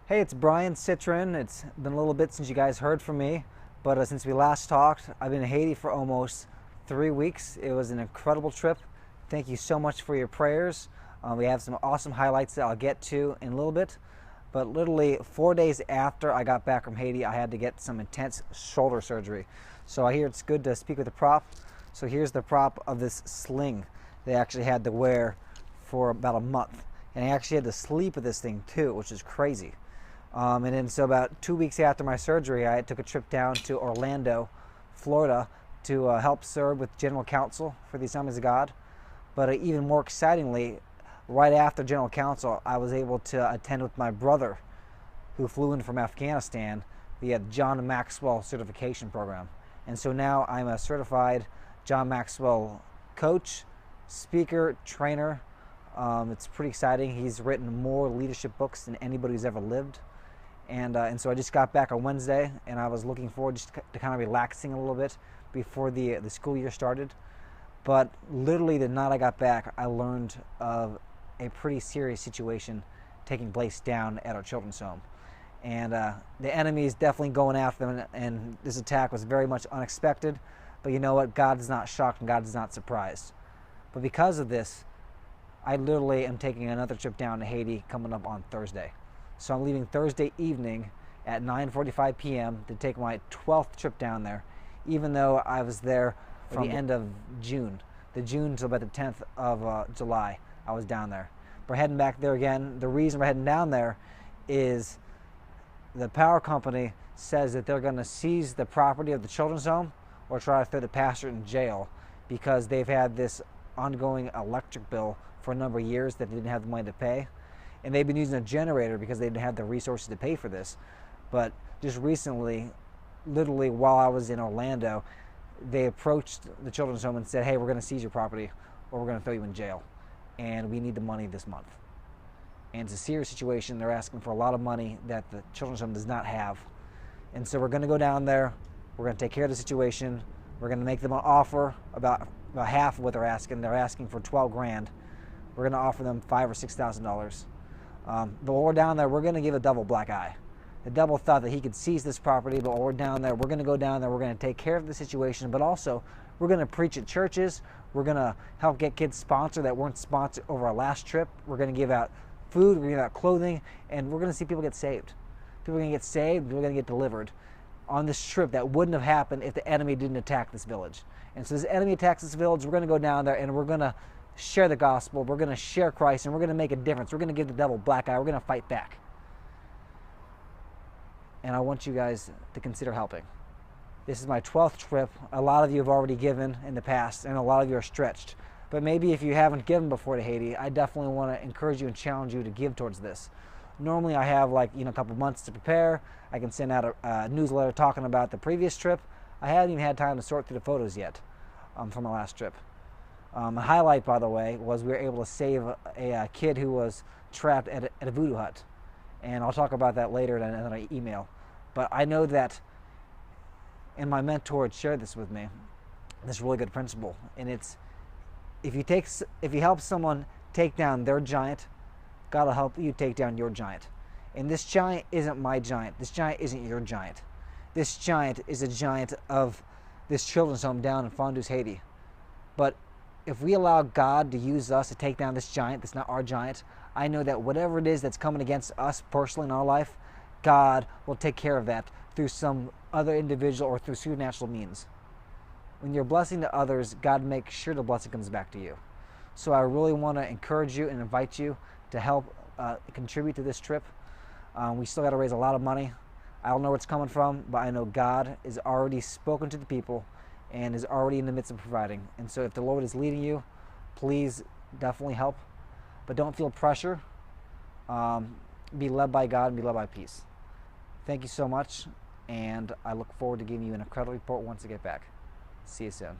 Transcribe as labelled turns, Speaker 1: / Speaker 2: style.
Speaker 1: Hey, it's Brian Citron. It's been a little bit since you guys heard from me, but since we last talked, I've been in Haiti for almost 3 weeks. It was an incredible trip. Thank you so much for your prayers. We have some awesome highlights that I'll get to in a little bit, but literally 4 days after I got back from Haiti, I had to get some intense shoulder surgery. So I hear it's good to speak with the prop. So here's the prop of this sling they actually had to wear for about a month. And I actually had to sleep with this thing too, which is crazy. And then so about 2 weeks after my surgery, I took a trip down to Orlando, Florida, to help serve with General Counsel for the Assemblies of God. But even more excitingly, right after General Counsel, I was able to attend with my brother, who flew in from Afghanistan, via John Maxwell certification program. And so now I'm a certified John Maxwell coach, speaker, trainer. It's pretty exciting. He's written more leadership books than anybody who's ever lived. And so I just got back on Wednesday, and I was looking forward just to kind of relaxing a little bit before the school year started. But literally the night I got back, I learned of a pretty serious situation taking place down at our children's home. And the enemy is definitely going after them, and this attack was very much unexpected. But you know what? God is not shocked, and God is not surprised. But because of this, I literally am taking another trip down to Haiti coming up on Thursday. So I'm leaving Thursday evening at 9:45 p.m. to take my 12th trip down there, even though I was there from the end of June. The June till about the 10th of July, I was down there. We're heading back there again. The reason we're heading down there is the power company says that they're going to seize the property of the children's home or try to throw the pastor in jail because they've had this ongoing electric bill for a number of years that they didn't have the money to pay. And they've been using a generator because they didn't have the resources to pay for this. But just recently, literally while I was in Orlando, they approached the children's home and said, hey, we're going to seize your property or we're going to throw you in jail. And we need the money this month. And it's a serious situation. They're asking for a lot of money that the children's home does not have. And so we're going to go down there. We're going to take care of the situation. We're going to make them an offer about half of what they're asking. They're asking for 12 grand. We're going to offer them $5,000 or $6,000. But while we're down there, we're going to give the devil a black eye. The devil thought that he could seize this property, but while we're down there, we're going to go down there, we're going to take care of the situation, but also we're going to preach at churches. We're going to help get kids sponsored that weren't sponsored over our last trip. We're going to give out food, we're going to give out clothing, and we're going to see people get saved. People are going to get saved, people are going to get delivered on this trip that wouldn't have happened if the enemy didn't attack this village. And so this enemy attacks this village, we're going to go down there and we're going to share the gospel, we're going to share Christ, and we're going to make a difference. We're going to give the devil a black eye. We're going to fight back. And I want you guys to consider helping. This is my 12th trip. A lot of you have already given in the past, and a lot of you are stretched. But maybe if you haven't given before to Haiti, I definitely want to encourage you and challenge you to give towards this. Normally I have a couple months to prepare. I can send out a newsletter talking about the previous trip. I haven't even had time to sort through the photos yet from my last trip. A highlight, by the way, was we were able to save a kid who was trapped at a voodoo hut. And I'll talk about that later in another email. But I know that, and my mentor had shared this with me, this really good principle. And it's, if you help someone take down their giant, God will help you take down your giant. And this giant isn't my giant. This giant isn't your giant. This giant is a giant of this children's home down in Fondous, Haiti. But if we allow God to use us to take down this giant that's not our giant, I know that whatever it is that's coming against us personally in our life, God will take care of that through some other individual or through supernatural means. When you're blessing to others, God makes sure the blessing comes back to you. So I really want to encourage you and invite you to help contribute to this trip. We still got to raise a lot of money. I don't know where it's coming from, but I know God has already spoken to the people and is already in the midst of providing. And so if the Lord is leading you, please definitely help. But don't feel pressure. Be led by God and be led by peace. Thank you so much, and I look forward to giving you an incredible report once I get back. See you soon.